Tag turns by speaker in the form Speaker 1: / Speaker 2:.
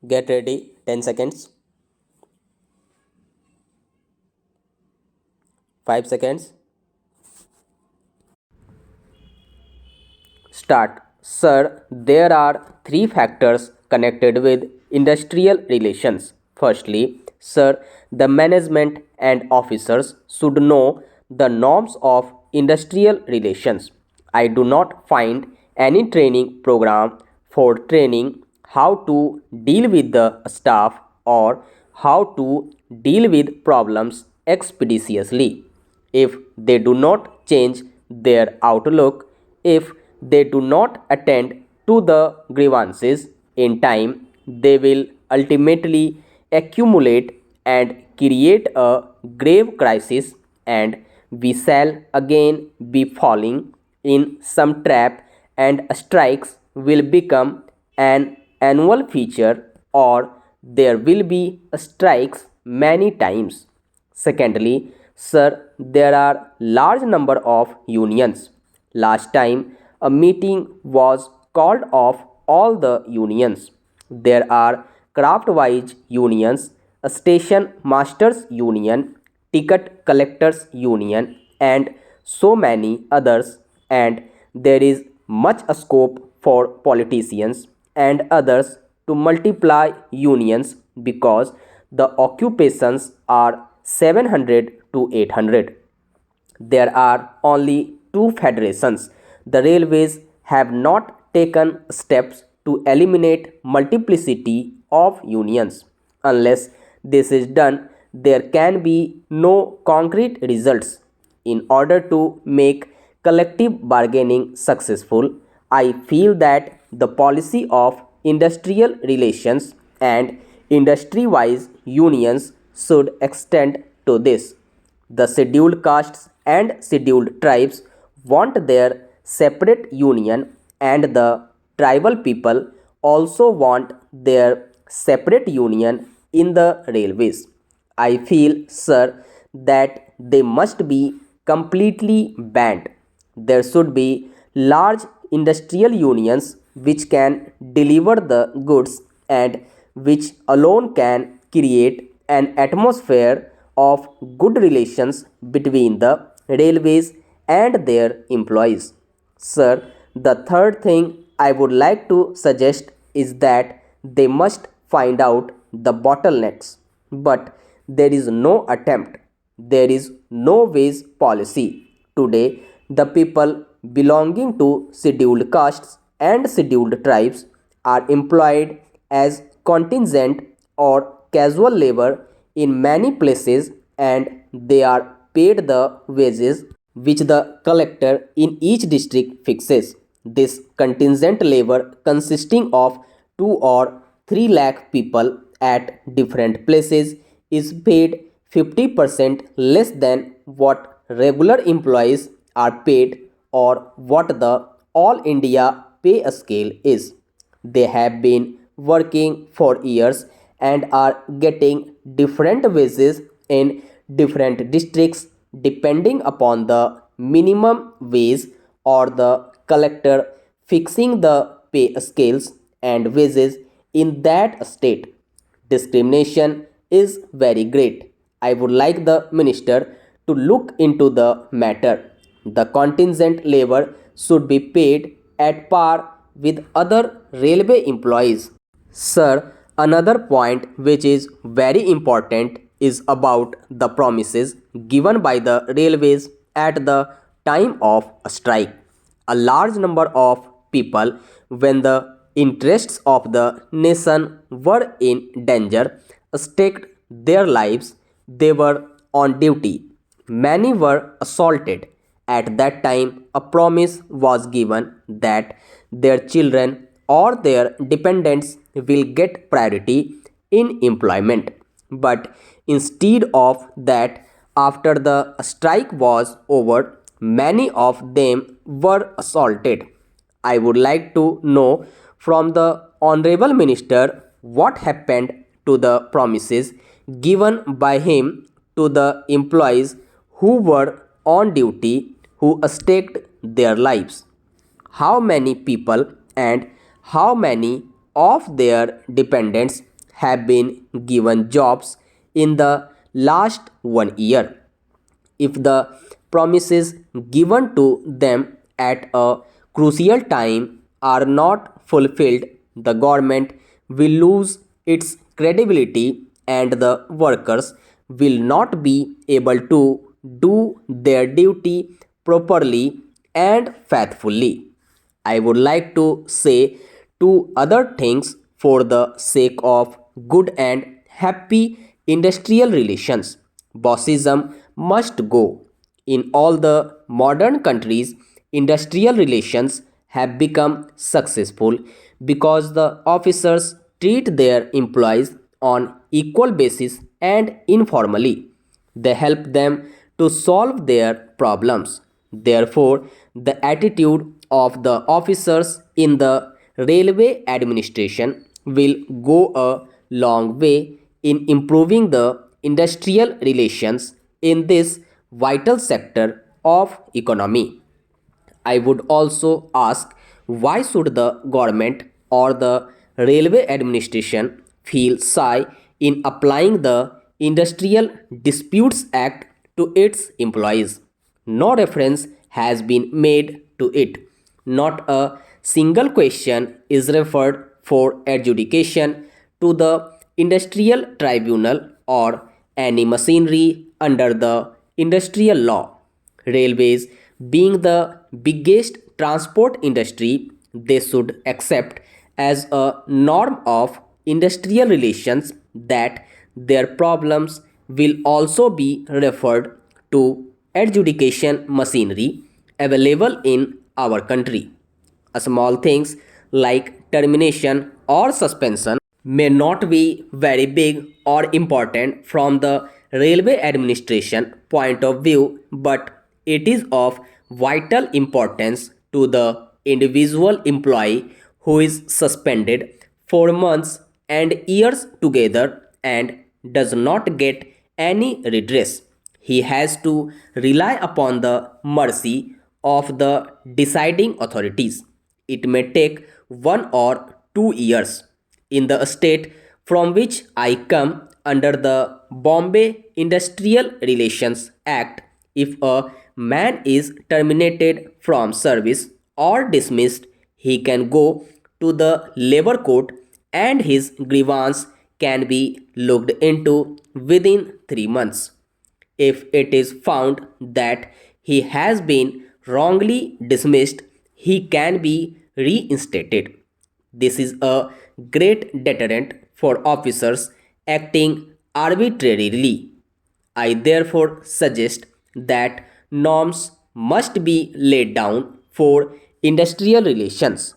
Speaker 1: Get ready, 10 seconds, 5 seconds. Start. Sir, there are three factors connected with industrial relations. Firstly, sir, the management and officers should know the norms of industrial relations. I do not find any training program for training how to deal with the staff or how to deal with problems expeditiously. If they do not change their outlook, if they do not attend to the grievances in time, they will ultimately accumulate and create a grave crisis, and we shall again be falling in some trap, and strikes will become an annual feature, or there will be strikes many times. Secondly, sir, there are large number of unions. Last time a meeting was called of all the unions. There are craft-wise unions, a station masters union, ticket collectors union, and so many others, and there is much scope for politicians and others to multiply unions because the occupations are 700 to 800. There are only two federations. The railways have not taken steps to eliminate multiplicity of unions. Unless this is done, there can be no concrete results. In order to make collective bargaining successful, I feel that the policy of industrial relations and industry wise unions should extend to this. The scheduled castes and scheduled tribes want their separate union, and the tribal people also want their separate union in the railways. I feel, sir, that they must be completely banned. There should be large industrial unions which can deliver the goods and which alone can create an atmosphere of good relations between the railways and their employees. Sir, the third thing I would like to suggest is that they must find out the bottlenecks, but there is no attempt, there is no ways policy. Today, the people belonging to scheduled castes and scheduled tribes are employed as contingent or casual labor in many places, and they are paid the wages which the collector in each district fixes. This contingent labor, consisting of 2 or 3 lakh people at different places, is paid 50% less than what regular employees are paid or what the all India pay scale is. They have been working for years and are getting different wages in different districts depending upon the minimum wage or the collector fixing the pay scales and wages in that state. Discrimination is very great. I would like the minister to look into the matter. The contingent labor should be paid at par with other railway employees. Sir, another point which is very important is about the promises given by the railways at the time of a strike. A large number of people, when the interests of the nation were in danger, staked their lives. They were on duty. Many were assaulted. At that time, a promise was given that their children or their dependents will get priority in employment. But instead of that, after the strike was over, many of them were assaulted. I would like to know from the Honorable Minister what happened to the promises given by him to the employees who were on duty, who staked their lives. How many people and how many of their dependents have been given jobs in the last 1 year. If the promises given to them at a crucial time are not fulfilled, the government will lose its credibility and the workers will not be able to do their duty properly and faithfully. I would like to say two other things for the sake of good and happy industrial relations. Bossism must go. In all the modern countries, industrial relations have become successful because the officers treat their employees on equal basis and informally. They help them to solve their problems. Therefore, the attitude of the officers in the railway administration will go a long way in improving the industrial relations in this vital sector of economy. I would also ask, why should the government or the railway administration feel shy in applying the Industrial Disputes Act to its employees? No reference has been made to it. Not a single question is referred for adjudication to the industrial tribunal or any machinery under the industrial law. Railways being the biggest transport industry, they should accept as a norm of industrial relations that their problems will also be referred to adjudication machinery available in our country. Small things like termination or suspension may not be very big or important from the railway administration point of view, but it is of vital importance to the individual employee who is suspended for months and years together and does not get any redress. He has to rely upon the mercy of the deciding authorities. It may take 1 or 2 years. In the state from which I come, under the Bombay Industrial Relations Act, if a man is terminated from service or dismissed, he can go to the labor court and his grievance can be looked into within 3 months. If it is found that he has been wrongly dismissed, he can be reinstated. This is a great deterrent for officers acting arbitrarily. I therefore suggest that norms must be laid down for industrial relations.